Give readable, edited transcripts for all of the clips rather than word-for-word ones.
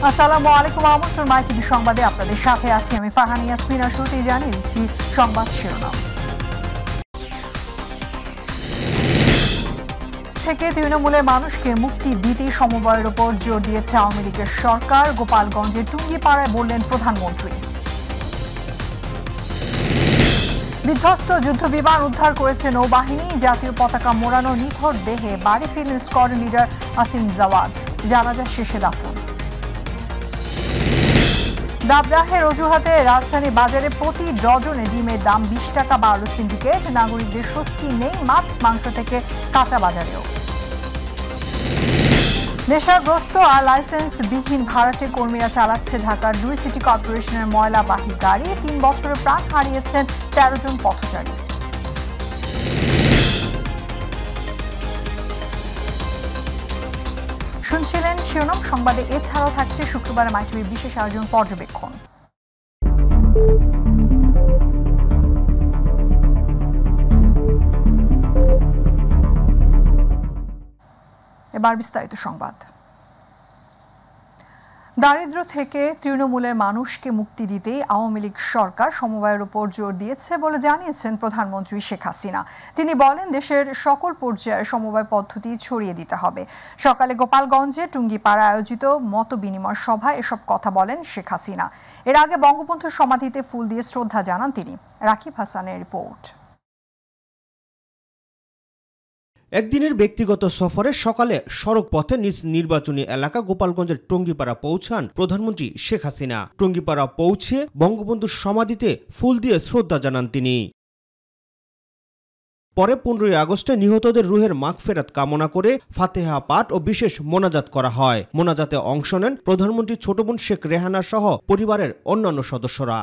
আসসালামু আলাইকুম, আমন্ত্রণ মাই টিভি সংবাদে আপনাদের সাথে আছি আমি ফারহানা ইয়াসমিন। আর শুরুতেই জানিয়ে দিচ্ছি সংবাদ শিরোনাম। থেকে তৃণমূলের মানুষকে মুক্তি দিতে সমবায়ের উপর জোর দিয়েছে আওয়ামী লীগের সরকার। গোপালগঞ্জের টুঙ্গিপাড়ায় বললেন প্রধানমন্ত্রী। বিধ্বস্ত যুদ্ধবিমান উদ্ধার করেছে নৌবাহিনী। জাতীয় পতাকা মোড়ানো নিথর দেহে বাড়ি ফিরলেন স্কোয়াড্রন লিডার আসিম জাওয়াদ। জানাজা শেষে দাফন। দাবদাহের অজুহাতে রাজধানী বাজারে প্রতি ডজনে ডিমের দাম 20 টাকা বাড়ল সিন্ডিকেট। নাগরিকদের স্বস্তি নেই মাছ মাংস থেকে কাঁচা বাজারেও। নেশাগ্রস্ত আর লাইসেন্সবিহীন ভাড়াটে কর্মীরা চালাচ্ছে ঢাকার 2 সিটি কর্পোরেশনের ময়লাবাহী গাড়ি। 3 বছরে প্রাণ হারিয়েছেন 13 জন পথচারী। শুনছিলেন শিরোনাম সংবাদে। এছাড়াও থাকছে শুক্রবার মাই টিভির বিশেষ আয়োজন পর্যবেক্ষণ। এবার বিস্তারিত সংবাদ। দারিদ্র্য থেকে তৃণমূলের মানুষকে মুক্তি দিতেই আওয়ামী লীগ সরকার সমবায়ের উপর জোর দিয়েছে বলে জানিয়েছেন প্রধানমন্ত্রী শেখ হাসিনা। তিনি বলেন, দেশের সকল পর্যায়ে সমবায় পদ্ধতি ছড়িয়ে দিতে হবে। সকালে গোপালগঞ্জে টুঙ্গিপাড়া আয়োজিত মত বিনিময় সভায় এসব কথা বলেন শেখ হাসিনা। এর আগে বঙ্গবন্ধুর সমাধিতে ফুল দিয়ে শ্রদ্ধা জানান তিনি। রাকিব হাসানের রিপোর্ট। একদিনের ব্যক্তিগত সফরে সকালে সড়ক পথে নিজ নির্বাচনী এলাকা গোপালগঞ্জের টুঙ্গিপাড়া পৌঁছান প্রধানমন্ত্রী শেখ হাসিনা। টুঙ্গিপাড়া পৌঁছে বঙ্গবন্ধুর সমাধিতে ফুল দিয়ে শ্রদ্ধা জানান তিনি। পরে 15 আগস্টে নিহতদের রুহের মাগফিরাত কামনা করে ফাতেহা পাঠ ও বিশেষ মোনাজাত করা হয়। মোনাজাতে অংশ নেন প্রধানমন্ত্রী ছোট বোন শেখ রেহানা সহ পরিবারের অন্যান্য সদস্যরা।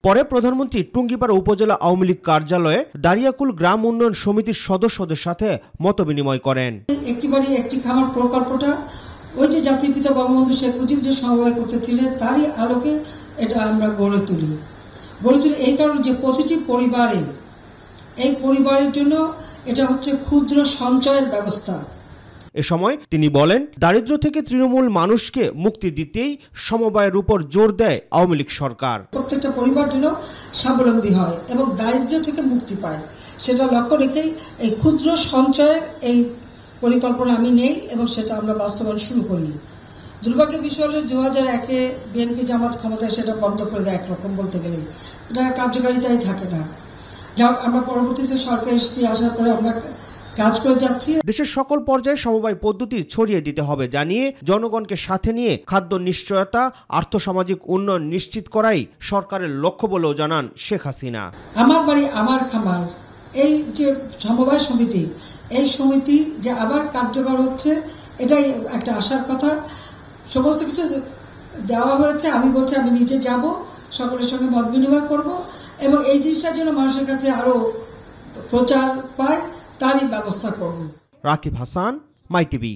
পরে প্রধানমন্ত্রী টুঙ্গিপাড়া উপজেলা আওয়ামী লীগ কার্যালয়ে দারিয়াকুল গ্রাম উন্নয়ন সমিতির সদস্যদের সাথে মত বিনিময় করেন। একটি বাড়ি একটি খামার প্রকল্পটা ওই যে জাতির পিতা বঙ্গবন্ধু শেখ মুজিব যে সমবায় করতেছিলেন তারই আলোকে এটা আমরা গড়ে তুলি এই কারণে যে প্রতিটি পরিবারে এই পরিবারের জন্য এটা হচ্ছে ক্ষুদ্র সঞ্চয়ের ব্যবস্থা। এ সময় তিনি বলেন, দারিদ্র্য থেকে তৃণমূল মানুষকে মুক্তি দিতেই সমবায়ের উপর জোর দেয় আওয়ামী লীগ সরকার। প্রত্যেকটা পরিবার যেন স্বাবলম্বী হয় এবং দারিদ্র্য থেকে মুক্তি পায় সেটা লক্ষ্য রেখেই এই ক্ষুদ্র সঞ্চয়ের এই পরিকল্পনা আমি নেই এবং সেটা আমরা বাস্তবায়ন শুরু করি। দুর্ভাগ্যের বিষয় হলো 2001-এ বিএনপি জামাত ক্ষমতায় সেটা বন্ধ করে দেয়। একরকম বলতে গেলে এটা কার্যকারিতাই থাকে না। যা আমরা পরবর্তীতে সরকার আসার পরে আমরা কাজ করে যাচ্ছি। দেশের সকল পর্যায়ে সমবায় পদ্ধতি ছড়িয়ে দিতে হবে জানিয়ে জনগণকে সাথে নিয়ে খাদ্য নিশ্চয়তা, আর্থসামাজিক উন্নয়ন নিশ্চিত করাই সরকারের লক্ষ্য বলেও জানান শেখ হাসিনা। আমার বাড়ি আমার খামার এই যে সমবায় সমিতি, এই সমিতি যে আবার কার্যকর হচ্ছে এটাই একটা আশার কথা। সমস্ত কিছু দেওয়া হয়েছে। আমি বলছি আমি নিজে যাব, সকলের সঙ্গে মত বিনিময় করব এবং এই জিনিসটার জন্য মানুষের কাছে আরো প্রচার পায় তারই ব্যবস্থা করব। রাকিব হাসান, মাই টিভি।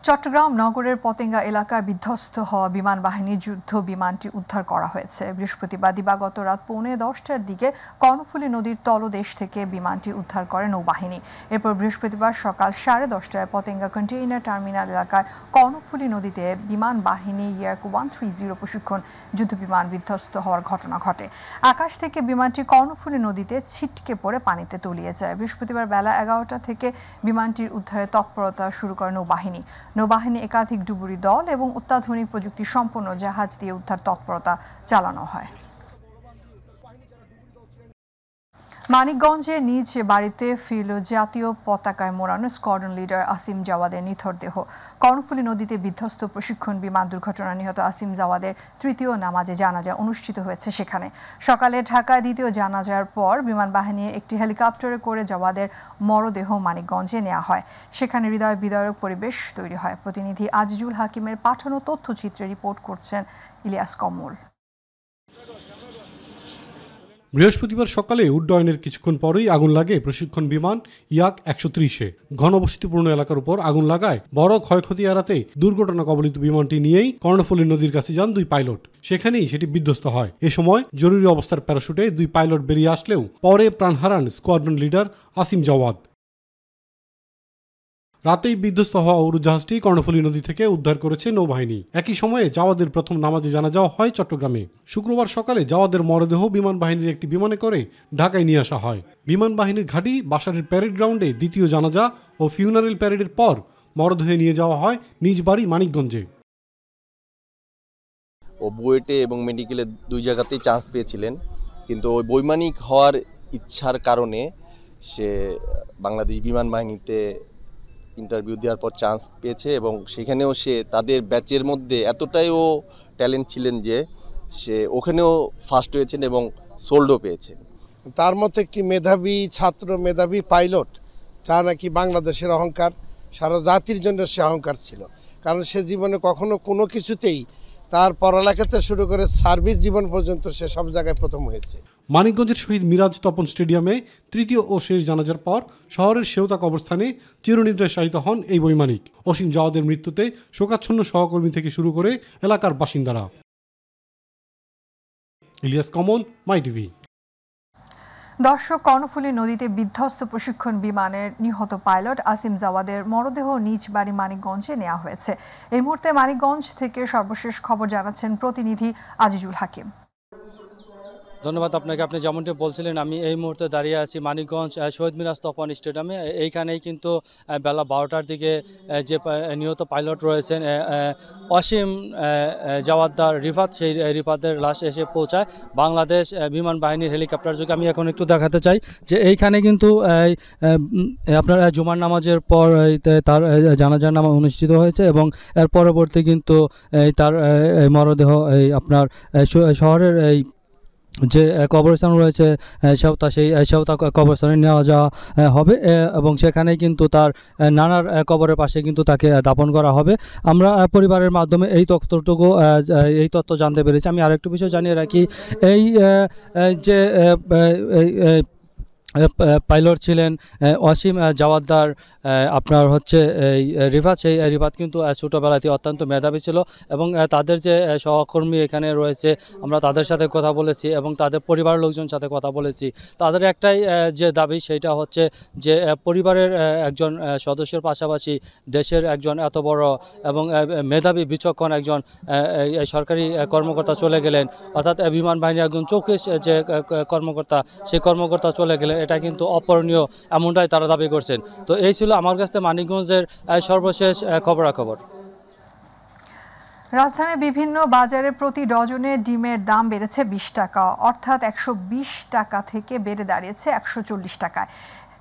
চট্টগ্রাম নগরের পতেঙ্গা এলাকায় বিধ্বস্ত হওয়া বিমান বাহিনীর যুদ্ধ বিমানটি উদ্ধার করা হয়েছে। বৃহস্পতিবার দিবাগত রাত 10:45টার দিকে কর্ণফুলী নদীর তলদেশ থেকে বিমানটি উদ্ধার করে নৌবাহিনী। এরপর বৃহস্পতিবার সকাল 10:30টায় পতেঙ্গা কন্টেইনার টার্মিনাল এলাকায় কর্ণফুলী নদীতে বিমান বাহিনী ইয়ার্ক 130 প্রশিক্ষণ যুদ্ধবিমান বিধ্বস্ত হওয়ার ঘটনা ঘটে। আকাশ থেকে বিমানটি কর্ণফুলী নদীতে ছিটকে পড়ে পানিতে তলিয়ে যায়। বৃহস্পতিবার বেলা 11টা থেকে বিমানটির উদ্ধারে তৎপরতা শুরু করে নৌবাহিনী। নৌবাহিনী একাধিক ডুবুরি দল এবং অত্যাধুনিক প্রযুক্তি সম্পন্ন জাহাজ দিয়ে উদ্ধার তৎপরতা চালানো হয়। মানিকগঞ্জে নিজ বাড়িতে ফিরল জাতীয় পতাকায় মোড়ানো স্কোয়াড্রন লিডার আসিম জাওয়াদের নিথর দেহ। কর্ণফুলী নদীতে বিধ্বস্ত প্রশিক্ষণ বিমান দুর্ঘটনায় নিহত আসিম জাওয়াদের তৃতীয় নামাজে জানাজা অনুষ্ঠিত হয়েছে সেখানে। সকালে ঢাকায় দ্বিতীয় জানাজার পর বিমান বাহিনী একটি হেলিকপ্টারে করে জাওয়াদের মরদেহ মানিকগঞ্জে নেওয়া হয়। সেখানে হৃদয় বিদারক পরিবেশ তৈরি হয়। প্রতিনিধি আজিজুল হাকিমের পাঠানো তথ্যচিত্রে রিপোর্ট করছেন ইলিয়াস কমল। বৃহস্পতিবার সকালে উড্ডয়নের কিছুক্ষণ পরেই আগুন লাগে প্রশিক্ষণ বিমান ইয়াক 130-এ। ঘনবসতিপূর্ণ এলাকার উপর আগুন লাগায় বড় ক্ষয়ক্ষতি এড়াতে দুর্ঘটনা কবলিত বিমানটি নিয়েই কর্ণফুলী নদীর কাছে যান 2 পাইলট। সেখানেই সেটি বিধ্বস্ত হয়। এ সময় জরুরি অবস্থার প্যারাশুটে 2 পাইলট বেরিয়ে আসলেও পরে প্রাণ হারান স্কোয়াড্রন লিডার আসিম জাওয়াদ। রাতেই বিধ্বস্ত হওয়া উড়োজাহাজটি কর্ণফুলী নদী থেকে উদ্ধার করেছে নৌবাহিনী। একই সময়ে জাওয়াদের প্রথম নামাজে জানাজা হয় চট্টগ্রামে। শুক্রবার সকালে জাওয়াদের মরদেহ বিমান বাহিনীর একটি বিমানে করে ঢাকায় নিয়ে আসা হয়। বিমান বাহিনীর ঘাঁটি বাসারের প্যারেড গ্রাউন্ডে দ্বিতীয় জানাজা ও ফিউনারেল প্যারেডের পর মরদেহ নিয়ে যাওয়া হয় নিজ বাড়ি মানিকগঞ্জে। ও বুয়েটে এবং মেডিকেলে 2 জায়গাতেই চান্স পেয়েছিলেন, কিন্তু ওই বৈমানিক হওয়ার ইচ্ছার কারণে সে বাংলাদেশ বিমান বাহিনীতে ইন্টারভিউ দেওয়ার পর চান্স পেয়েছে এবং সেখানেও সে তাদের ব্যাচের মধ্যে এতটাই ও ট্যালেন্ট ছিলেন যে সে ওখানেও ফার্স্ট হয়েছেন এবং সোল্ডও পেয়েছেন। তার মতো একটি মেধাবী ছাত্র, মেধাবী পাইলট, যা নাকি বাংলাদেশের অহংকার, সারা জাতির জন্য সে অহংকার ছিল। কারণ সে জীবনে কখনো কোনো কিছুতেই তার পড়ালেখাতে শুরু করে সার্ভিস জীবন পর্যন্ত সে সব জায়গায় প্রথম হয়েছে। মানিকগঞ্জের শহীদ মিরাজ তপন স্টেডিয়ামে তৃতীয় ও শেষ জানাজার পর শহরের সেওতা কবরস্থানে চিরনিদ্রায় শায়িত হন এই বৈমানিক। অসীম জাওয়াদের মৃত্যুতে শোকাচ্ছন্ন সহকর্মী থেকে শুরু করে এলাকার বাসিন্দারা। ইলিয়াস কমল, মাই টিভি। দর্শক, কর্ণফুলী নদীতে বিধ্বস্ত প্রশিক্ষণ বিমানের নিহত পাইলট আসিম জাওয়াদের মরদেহ নিজ বাড়ি মানিকগঞ্জে নেওয়া হয়েছে। এই মুহূর্তে মানিকগঞ্জ থেকে সর্বশেষ খবর জানাচ্ছেন প্রতিনিধি আজিজুল হাকিম। ধন্যবাদ আপনাকে। আপনি যেমনটি বলছিলেন, আমি এই মুহূর্তে দাঁড়িয়ে আছি মানিকগঞ্জ শহীদ মিরাজ তপন স্টেডিয়ামে। এইখানেই কিন্তু বেলা 12টার দিকে যে নিহত পাইলট রয়েছেন অসীম জাওয়াদ্দার রিফাত, সেই রিফাতের লাশ এসে পৌঁছায় বাংলাদেশ বিমান বাহিনীর হেলিকপ্টার যোগে। আমি এখন একটু দেখাতে চাই যে এইখানে কিন্তু আপনার জুমার নামাজের পর তার জানাজার নামাজ অনুষ্ঠিত হয়েছে এবং এর পরবর্তী কিন্তু তার মরদেহ আপনার শহরের এই যে কবরস্থান রয়েছে সেওতা, সেই সেওতা কবরস্থানে নেওয়া যাওয়া হবে এবং সেখানেই কিন্তু তার নানার কবরের পাশে কিন্তু তাকে দাপন করা হবে। আমরা পরিবারের মাধ্যমে এই তথ্য জানতে পেরেছি। আমি আরেকটু বিষয় জানিয়ে রাখি, এই যে পাইলট ছিলেন অসীম জাওয়াদ্দার আপনার হচ্ছে এই রিফাত, সেই রিফাত কিন্তু ছোটোবেলাতে অত্যন্ত মেধাবী ছিল এবং তাদের যে সহকর্মী এখানে রয়েছে আমরা তাদের সাথে কথা বলেছি এবং তাদের পরিবারের লোকজন সাথে কথা বলেছি। তাদের একটাই যে দাবি, সেইটা হচ্ছে যে পরিবারের একজন সদস্যের পাশাপাশি দেশের একজন এত বড় এবং মেধাবী বিচক্ষণ একজন সরকারি কর্মকর্তা চলে গেলেন, অর্থাৎ বিমান বাহিনীর একজন চৌকিশ যে কর্মকর্তা, সেই কর্মকর্তা চলে গেলেন, এটা কিন্তু অপরণীয়, এমনটাই তারা দাবি করছেন। তো এই ছিল আমার কাছে মানিকগঞ্জের সর্বশেষ খবরাখবর। রাজধানীর বিভিন্ন বাজারে প্রতি ডজনে ডিমের দাম বেড়েছে 20 টাকা, অর্থাৎ 120 টাকা থেকে বেড়ে দাঁড়িয়েছে 140 টাকায়।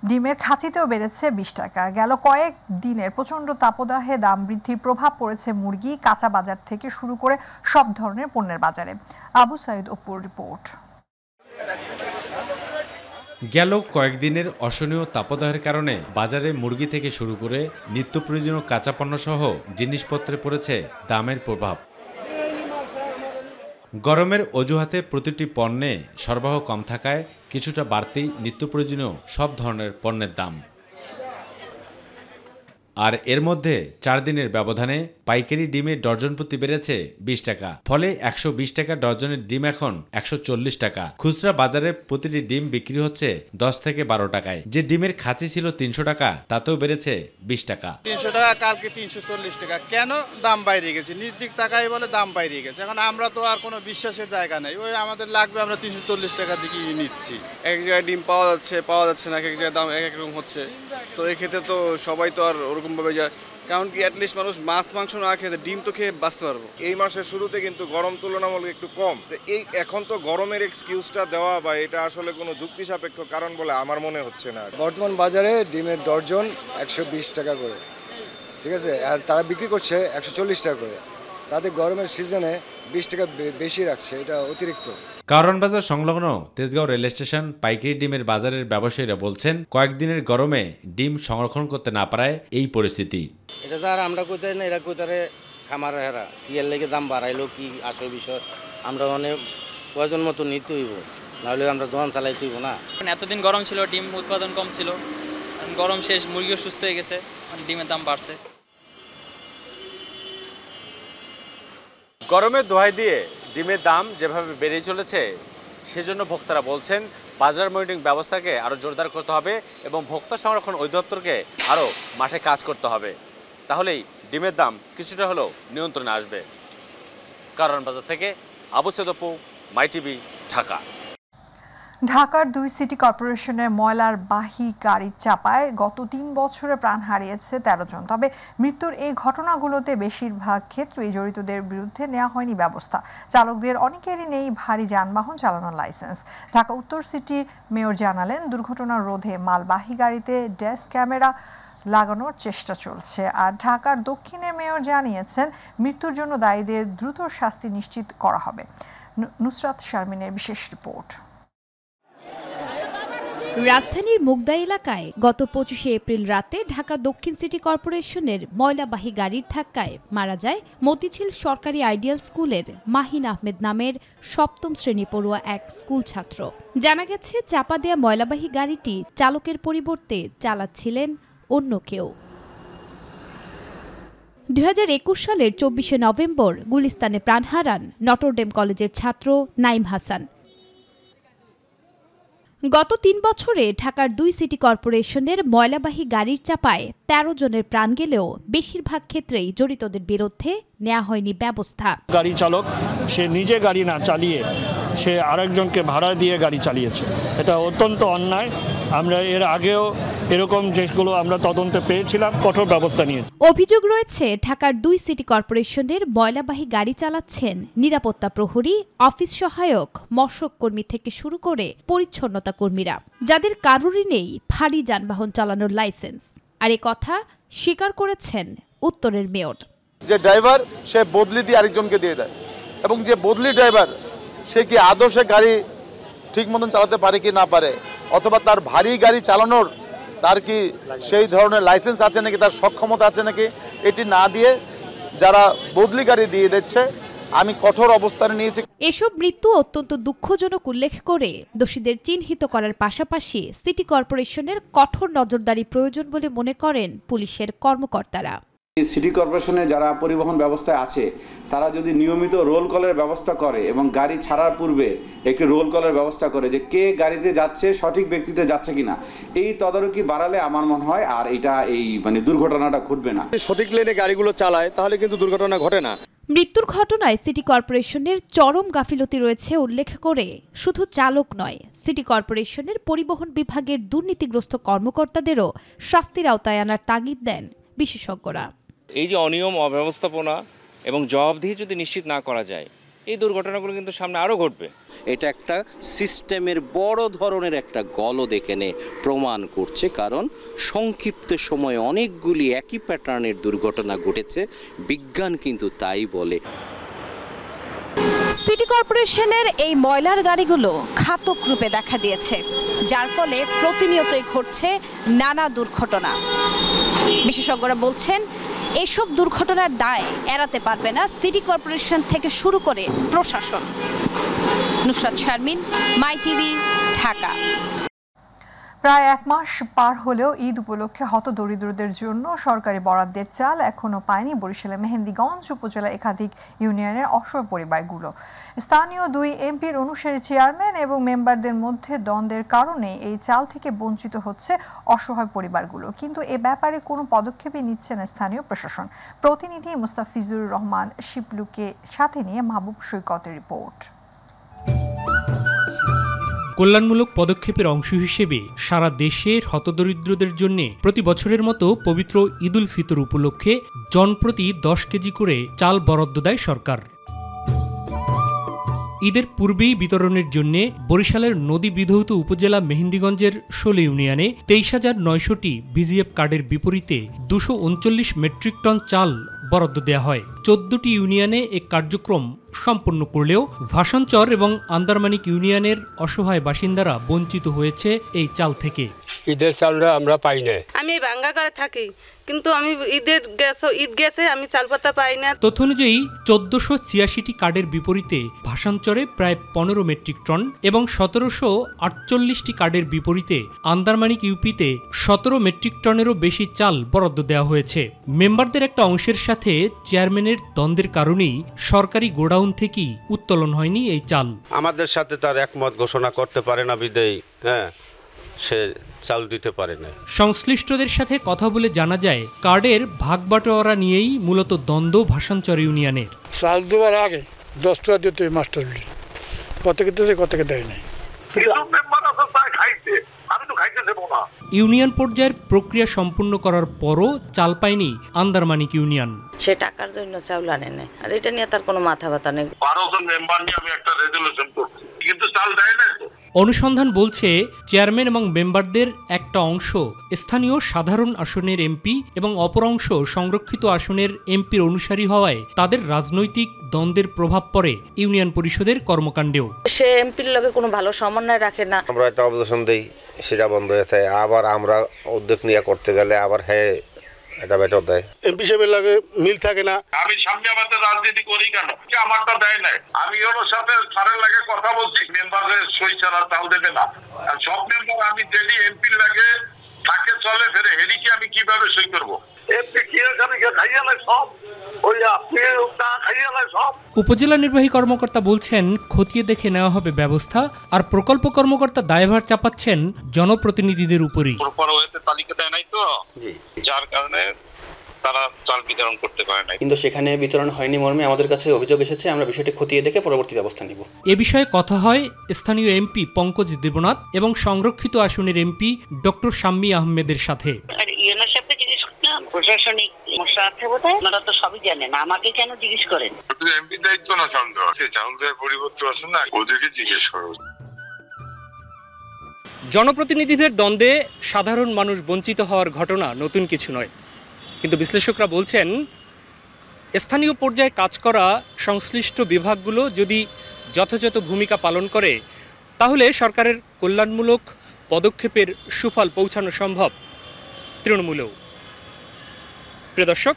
ডিমের খাঁচিতেও বেড়েছে 20 টাকা। গেল কয়েক দিনের প্রচণ্ড তাপদাহে দাম বৃদ্ধির প্রভাব পড়েছে মুরগি, কাঁচা বাজার থেকে শুরু করে সব ধরনের পণ্যের বাজারে। আবু সাইদ অপুর রিপোর্ট। গেল কয়েকদিনের অসহনীয় তাপদাহের কারণে বাজারে মুরগি থেকে শুরু করে নিত্য প্রয়োজনীয় কাঁচা পণ্য সহ জিনিসপত্রে পড়েছে দামের প্রভাব। গরমের অজুহাতে প্রতিটি পণ্যে সরবরাহ কম থাকায় কিছুটা বাড়তি নিত্য প্রয়োজনীয় সব ধরনের পণ্যের দাম। আর এর মধ্যে 4 দিনের ব্যবধানে পাইকারি ডিমের ডর্জন প্রতি বেড়েছে 20 টাকা, ফলে 120 টাকা ডর্জনের ডিম এখন 140 টাকা। খুচরা বাজারে প্রতিটি ডিম বিক্রি হচ্ছে 10 থেকে 12 টাকায়। যে ডিমের খাঁচি ছিল 300 টাকা, তাতেও বেড়েছে 20 টাকা। 300 টাকা কালকে 340 টাকা। কেন? দাম বাইরে গেছে, নিজ দিক তাকাই বলে দাম বাইরে গেছে। এখন আমরা তো আর কোনো বিশ্বাসের জায়গা নেই, ওই আমাদের লাগবে, আমরা 340 টাকা দিকেই নিচ্ছি। এক জায়গায় ডিম পাওয়া যাচ্ছে না, এক জায়গায় দাম এক রকম হচ্ছে। তো এক্ষেত্রে তো সবাই তো আর ওরকমভাবে যায়, কারণ কি অ্যাটলিস্ট মানুষ মাছ মাংস না খেতে ডিম তো খেয়ে বাঁচতে পারবো। এই মাসের শুরুতে কিন্তু গরম তুলনামূলক একটু কম, তো এই এখন তো গরমের এক্সকিউজটা দেওয়া বা এটা আসলে কোনো যুক্তি সাপেক্ষ কারণ বলে আমার মনে হচ্ছে না। বর্তমান বাজারে ডিমের ডর্জন 120 টাকা করে, ঠিক আছে, আর তারা বিক্রি করছে 140 টাকা করে। তাদের গরমের সিজনে 20 টাকা বেশি রাখছে, এটা অতিরিক্ত। কারণ বাজার সংলগ্ন তেজগাঁও রেল স্টেশন পাইকারি ডিমের বাজারের ব্যবসায়ীরা বলছেন, কয়েকদিনের গরমে ডিম সংরক্ষণ করতে না পারায় এই পরিস্থিতি। এটা তো আর আমরা কোথায় না, এরা কোথায় খামার হেরা কিয়ের লেগে দাম বাড়াইলো কি আসল বিষয়, আমরা মানে প্রয়োজন মতো নিতে হইব, নাহলে আমরা দোকান চালাইতে হইব না। এতদিন গরম ছিল, ডিম উৎপাদন কম ছিল, গরম শেষ, মুরগিও সুস্থ হয়ে গেছে, ডিমের দাম বাড়ছে। গরমের দোহাই দিয়ে ডিমের দাম যেভাবে বেড়ে চলেছে, সেজন্য ভোক্তারা বলছেন বাজার মনিটরিং ব্যবস্থাকে আরও জোরদার করতে হবে এবং ভোক্তা সংরক্ষণ অধিদপ্তরকে আরও মাঠে কাজ করতে হবে। তাহলেই ডিমের দাম কিছুটা হলেও নিয়ন্ত্রণে আসবে। কারণ বাজার থেকে আবু সৈয়দ অপু, মাই টিভি, ঢাকা। ঢাকার 2 সিটি কর্পোরেশনের ময়লার বাহী গাড়ির চাপায় গত 3 বছরে প্রাণ হারিয়েছে 13 জন। তবে মৃত্যুর এই ঘটনাগুলোতে বেশিরভাগ ক্ষেত্রেই জড়িতদের বিরুদ্ধে নেওয়া হয়নি ব্যবস্থা। চালকদের অনেকেরই নেই ভারী যানবাহন চালানোর লাইসেন্স। ঢাকা উত্তর সিটির মেয়র জানালেন, দুর্ঘটনা রোধে মালবাহী গাড়িতে ড্যাশ ক্যামেরা লাগানোর চেষ্টা চলছে। আর ঢাকার দক্ষিণের মেয়র জানিয়েছেন, মৃত্যুর জন্য দায়ীদের দ্রুত শাস্তি নিশ্চিত করা হবে। নুসরাত শারমিনের বিশেষ রিপোর্ট। রাজধানীর মুগদা এলাকায় গত 25 এপ্রিল রাতে ঢাকা দক্ষিণ সিটি কর্পোরেশনের ময়লাবাহী গাড়ির ধাক্কায় মারা যায় মতিঝিল সরকারি আইডিয়াল স্কুলের মাহিন আহমেদ নামের 7ম শ্রেণী পড়ুয়া এক স্কুল ছাত্র। জানা গেছে, চাপা দেয়া ময়লাবাহী গাড়িটি চালকের পরিবর্তে চালাচ্ছিলেন অন্য কেউ। 2021 সালের 24 নভেম্বর গুলিস্তানে প্রাণ হারান নটরডেম কলেজের ছাত্র নাইম হাসান। গত 3 বছরে ঢাকার 2 সিটি কর্পোরেশনের ময়লাবাহী গাড়ির চাপায় 13 জনের প্রাণ গেলেও বেশিরভাগ ক্ষেত্রেই জড়িতদের বিরুদ্ধে নেওয়া হয়নি ব্যবস্থা। গাড়ি চালক সে নিজে গাড়ি না চালিয়ে সে আরেকজনকে ভাড়া দিয়ে গাড়ি চালিয়েছে, এটা অত্যন্ত অন্যায়। আমরা এর আগেও এরকম যেগুলো আমরা তদন্তে পেয়েছিলাম, কঠোর ব্যবস্থা নিয়েছি। অভিযোগ রয়েছে, ঢাকার 2 সিটি কর্পোরেশনের ময়লাবাহী গাড়ি চালাচ্ছেন নিরাপত্তা প্রহরী, অফিস সহায়ক, মশক কর্মী থেকে শুরু করে পরিচ্ছন্নতা কর্মীরা, যাদের কারোরই নেই ভারী যানবাহন চালানোর লাইসেন্স। আর এই কথা স্বীকার করেছেন উত্তরের মেয়র। যে ড্রাইভার সে বদলি দিয়ে আরেকজনকে দিয়ে দেয়, এবং যে বদলি ড্রাইভার সে কি আদর্শে গাড়ি ঠিক মতন চালাতে পারে কি না পারে, অথবা তার ভারী গাড়ি চালানোর তার কি সেই ধরনের লাইসেন্স আছে নাকি, তার সক্ষমতা আছে নাকি, এটি না দিয়ে যারা বদলি গাড়ি দিয়ে দিচ্ছে, আমি কঠোর অবস্থানে নিয়েছি। এসব মৃত্যু অত্যন্ত দুঃখজনক উল্লেখ করে দোষীদের চিহ্নিত করার পাশাপাশি সিটি কর্পোরেশনের কঠোর নজরদারি প্রয়োজন বলে মনে করেন পুলিশের কর্মকর্তারা। সিটি কর্পোরেশনে যারা পরিবহন ব্যবস্থায় আছে তারা যদি নিয়মিত রোল কলের ব্যবস্থা করে এবং গাড়ি ছাড়ার পূর্বে একটি রোল কলের ব্যবস্থা করে যে কে গাড়িতে যাচ্ছে সঠিক ব্যক্তিতে যাচ্ছে কিনা, এই তদারকি বাড়ালে আমার মনে হয় আর এটা এই দুর্ঘটনাটা ঘটবে না। সঠিক লেনে গাড়িগুলো চালায় তাহলে কিন্তু দুর্ঘটনা ঘটে না। মৃত্যুর ঘটনায় সিটি কর্পোরেশনের চরম গাফিলতি রয়েছে উল্লেখ করে শুধু চালক নয়, সিটি কর্পোরেশনের পরিবহন বিভাগের দুর্নীতিগ্রস্ত কর্মকর্তাদেরও শাস্তির আওতায় আনার তাগিদ দেন বিশেষজ্ঞরা। এই যে অনিয়ম, অব্যবস্থাপনা এবং জবাবদিহি যদি নিশ্চিত না করা যায়, এই দুর্ঘটনাগুলো কিন্তু সামনে আরও ঘটবে। এটা একটা সিস্টেমের বড় ধরনের একটা গলদ এখানে প্রমাণ করছে, কারণ সংক্ষিপ্ত সময়ে অনেকগুলি একই প্যাটার্নের দুর্ঘটনা ঘটেছে, বিজ্ঞান কিন্তু তাই বলে। সিটি কর্পোরেশনের এই ময়লার গাড়িগুলো ঘাতক রূপে দেখা দিয়েছে, যার ফলে প্রতিনিয়তই ঘটছে নানা দুর্ঘটনা। বিশেষজ্ঞরা বলছেন, এসব দুর্ঘটনার দায় এড়াতে পারবে না সিটি কর্পোরেশন থেকে শুরু করে প্রশাসন। নুসরাত শারমিন, মাই টিভি, ঢাকা। প্রায় 1 মাস পার হলেও ঈদ উপলক্ষে হতদরিদ্রদের জন্য সরকারি বরাদ্দের চাল এখনো পায়নি বরিশালের মেহেন্দিগঞ্জ উপজেলার একাধিক ইউনিয়নের অসহায় পরিবারগুলো। স্থানীয় 2 এমপির অনুসারী চেয়ারম্যান এবং মেম্বারদের মধ্যে দ্বন্দ্বের কারণে এই চাল থেকে বঞ্চিত হচ্ছে অসহায় পরিবারগুলো, কিন্তু এ ব্যাপারে কোনো পদক্ষেপই নিচ্ছে না স্থানীয় প্রশাসন। প্রতিনিধি মুস্তাফিজুর রহমান শিবলুকে সাথে নিয়ে মাহবুব সৈকতের রিপোর্ট। কল্যাণমূলক পদক্ষেপের অংশ হিসেবে সারা দেশের হতদরিদ্রদের জন্য প্রতি বছরের মতো পবিত্র ঈদুল ফিতর উপলক্ষে জনপ্রতি 10 কেজি করে চাল বরাদ্দ দেয় সরকার। ঈদের পূর্বেই বিতরণের জন্য বরিশালের নদী বিধৌত উপজেলা মেহেন্দিগঞ্জের 16 ইউনিয়নে 23,900টি বিজিএফ কার্ডের বিপরীতে 239 মেট্রিক টন চাল বরাদ্দ দেওয়া হয়। 14টি ইউনিয়নে এ কার্যক্রম সম্পন্ন করলেও ভাসানচর এবং আন্দারমানিক ইউনিয়নের অসহায় বাসিন্দারা বঞ্চিত হয়েছে এই চাল থেকে। ঈদের চালটা আমরা পাই না। আমি ভাঙ্গা করে থাকি, কিন্তু আমি ঈদ গেছে আমি চাল পাতা পাই না। তথ্য অনুযায়ী 1486টি কার্ডের বিপরীতে ভাসানচরে প্রায় 15 মেট্রিক টন এবং 1748টি কার্ডের বিপরীতে আন্দারমানিক ইউপিতে 17 মেট্রিক টনেরও বেশি চাল বরাদ্দ দেওয়া হয়েছে। মেম্বারদের একটা অংশের সাথে চেয়ারম্যানের দ্বন্দ্বের কারণেই সরকারি গোডাউন গোডাউন থেকেই উত্তোলন হয়নি এই চাল। আমাদের সাথে তার একমত ঘোষণা করতে পারে না বিদেয়ী সে চাল দিতে পারে না। সংশ্লিষ্টদের সাথে কথা বলে জানা যায় কার্ডের ভাগ বাটোয়ারা নিয়েই মূলত দ্বন্দ্ব ভাষাঞ্চর ইউনিয়নের। চাল দেওয়ার আগে 10 টাকা দিত মাস্টার কতকে দিয়েছে কতকে দেয় নাই। ইউনিয়ন পর্যায়ের প্রক্রিয়া সম্পূর্ণ করার পরও চাল পায়নি আন্দারমানিক ইউনিয়ন। সে টাকার জন্য চাউল আনে না, আর এটা নিয়ে তার কোনো মাথা ব্যথা নেই। 12 জন মেম্বার নিয়ে আমি একটা রেজুলেশন করছি, কিন্তু চাল দেয় না। অনুসন্ধান বলছে চেয়ারম্যান এবং মেম্বারদের একটা অংশ স্থানীয় সাধারণ আসনের এমপি এবং অপর অংশ সংরক্ষিত আসনের এমপির অনুসারী হওয়ায় তাদের রাজনৈতিক দ্বন্দ্বের প্রভাব পড়ে ইউনিয়ন পরিষদের কর্মকাণ্ডেও। সে এমপির লগে কোনো ভালো সমন্বয় রাখে না। আমরা একটা অবজেকশন দেই, সেটা বন্ধ হয়ে যায়, আবার আমরা উদ্যোগ নিয়ে করতে গেলে আবার এটা বেতন দেয়। এমপি সাহেবের লাগে মিল থাকে না। আমি সামনে আমাদের রাজনীতি করি কেন, আমারটা দেয় নাই। আমি ওর সাথে স্যারের লাগে কথা বলছি, মেম্বারের সই ছাড়া চাল দেবে না। আর সব মেম্বার আমি ডেলি এমপির লাগে থাকে চলে ফেরে, হেরিকে আমি কিভাবে সই করবো? এমপি কি খাইয়া নাই সব, ওই আপনি খাইয়া নাই সব। উপজেলা নির্বাহী কর্মকর্তা বলছেন খতিয়ে দেখে নেওয়া হবে ব্যবস্থা, আর প্রকল্প কর্মকর্তা দায়ভার চাপাচ্ছেন জনপ্রতিনিধিদের উপরই। তালিকা দেয় নাই তো, যার কারণে তারা চাল বিতরণ করতে পারে না। কিন্তু সেখানে বিতরণ হয়নি মর্মে আমাদের কাছে অভিযোগ এসেছে, আমরা বিষয়টি খতিয়ে দেখে পরবর্তী ব্যবস্থা নিব। এ বিষয়ে কথা হয় স্থানীয় এমপি পঙ্কজ দেবনাথ এবং সংরক্ষিত আসনের এমপি ডক্টর শাম্মী আহমেদের সাথে। প্রশাসনিক সমস্যা আছে বোধহয়, আপনারা তো সবই জানেন, আমাকে কেন জিজ্ঞেস করেন? এমপি দায়িত্ব না চাল দেওয়া, সে চাল দেওয়ার পরিবর্তন আছে না, ওদেরকে জিজ্ঞেস করো। জনপ্রতিনিধিদের দ্বন্দ্বে সাধারণ মানুষ বঞ্চিত হওয়ার ঘটনা নতুন কিছু নয়, কিন্তু বিশ্লেষকরা বলছেন স্থানীয় পর্যায়ে কাজ করা সংশ্লিষ্ট বিভাগগুলো যদি যথাযথ ভূমিকা পালন করে তাহলে সরকারের কল্যাণমূলক পদক্ষেপের সুফল পৌঁছানো সম্ভব তৃণমূলেও। প্রিয় দর্শক,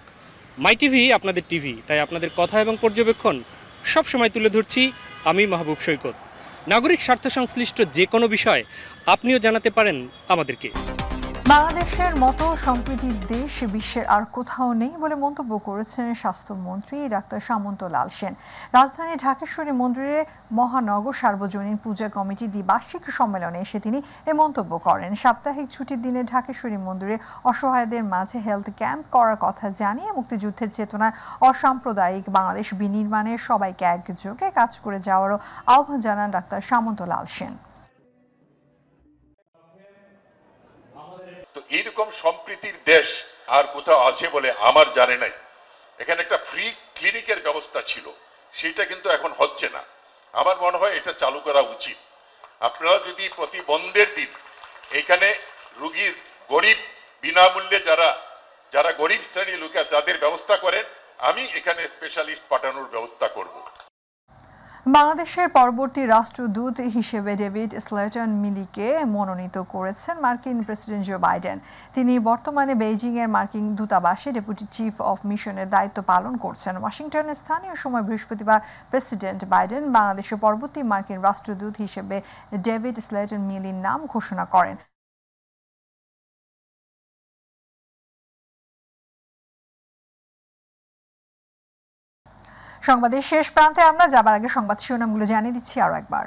মাই টিভি আপনাদের টিভি, তাই আপনাদের কথা এবং পর্যবেক্ষণ সবসময় তুলে ধরছি আমি মাহবুব সৈকত। নাগরিক স্বার্থ সংশ্লিষ্ট যে কোনো বিষয় আপনিও জানাতে পারেন আমাদেরকে। বাংলাদেশের মতো সম্প্রীতির দেশ বিশ্বের আর কোথাও নেই বলে মন্তব্য করেছেন স্বাস্থ্যমন্ত্রী ডাক্তার সামন্ত লাল সেন। রাজধানী ঢাকেশ্বরী মন্দিরে মহানগর সার্বজনীন পূজা কমিটি দ্বিবার্ষিক সম্মেলনে এসে তিনি এ মন্তব্য করেন। সাপ্তাহিক ছুটির দিনে ঢাকেশ্বরী মন্দিরে অসহায়দের মাঝে হেলথ ক্যাম্প করার কথা জানিয়ে মুক্তিযুদ্ধের চেতনায় অসাম্প্রদায়িক বাংলাদেশ বিনির্মাণে সবাইকে একযোগে কাজ করে যাওয়ারও আহ্বান জানান ডাক্তার সামন্ত লাল সেন। তো এইরকম সম্প্রীতির দেশ আর কোথাও আছে বলে আমার জানে নাই। এখানে একটা ফ্রি ক্লিনিকের ব্যবস্থা ছিল, সেটা কিন্তু এখন হচ্ছে না। আমার মনে হয় এটা চালু করা উচিত। আপনারা যদি প্রতি বন্ধের দিন এখানে রোগীর গরিব বিনামূল্যে যারা গরিব শ্রেণীর লোক আছে তাদের ব্যবস্থা করেন, আমি এখানে স্পেশালিস্ট পাঠানোর ব্যবস্থা করব। বাংলাদেশের পরবর্তী রাষ্ট্রদূত হিসেবে ডেভিড স্লেটন মিলিকে মনোনীত করেছেন মার্কিন প্রেসিডেন্ট জো বাইডেন। তিনি বর্তমানে বেইজিংয়ের মার্কিন দূতাবাসে ডেপুটি চিফ অফ মিশনের দায়িত্ব পালন করছেন। ওয়াশিংটনে স্থানীয় সময় বৃহস্পতিবার প্রেসিডেন্ট বাইডেন বাংলাদেশের পরবর্তী মার্কিন রাষ্ট্রদূত হিসেবে ডেভিড স্লেটন মিলির নাম ঘোষণা করেন। সংবাদের শেষ প্রান্তে আমরা যাবার আগে সংবাদ শিরোনামগুলো জানিয়ে দিচ্ছি আরো একবার।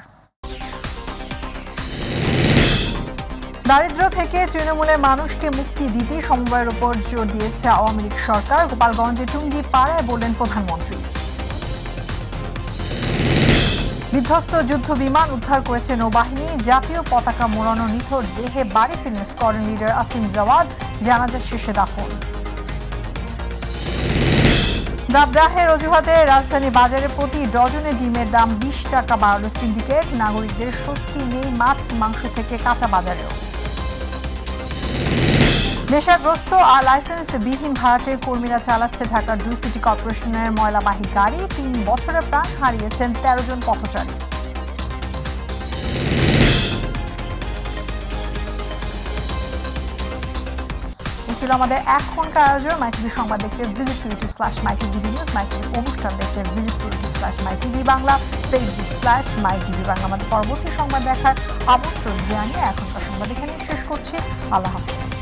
দারিদ্র থেকে তৃণমূলের মানুষকে মুক্তি দিতে সমবায়ের উপর জোর দিয়েছে আওয়ামী লীগ সরকার। গোপালগঞ্জে টুঙ্গি পাড়ায় বললেন প্রধানমন্ত্রী। বিধ্বস্ত যুদ্ধ বিমান উদ্ধার করেছে নৌবাহিনী। জাতীয় পতাকা মোড়ানো নিথর দেহে বাড়ি ফিরলেন স্কোয়াড্রন লিডার আসিম জাওয়াদ। জানাজা শেষে দাফন। দাবদাহের অজুহাতে রাজধানী বাজারে প্রতি ডজনে ডিমের দাম 20 টাকা বাড়ল সিন্ডিকেট। নাগরিকদের স্বস্তি নেই মাছ মাংস থেকে কাঁচা বাজারেও। নেশাগ্রস্ত আর লাইসেন্সবিহীন ভাড়াটের কর্মীরা চালাচ্ছে ঢাকার 2 সিটি কর্পোরেশনের ময়লাবাহী গাড়ি। 3 বছরে প্রাণ হারিয়েছেন 13 জন পথচারী। ছিল আমাদের এখনকার আয়োজন। মাই টিভি সংবাদ দেখতে ভিজিট করুন /mytvd নিউজ। মাই টিভি অনুষ্ঠান দেখতে ভিজিট করুন /mytv Bangla, Facebook /mytv Bangla. আমাদের পরবর্তী সংবাদ দেখার আমন্ত্রণ জানিয়ে এখনকার সংবাদ এখানে শেষ করছি। আল্লাহ হাফেজ।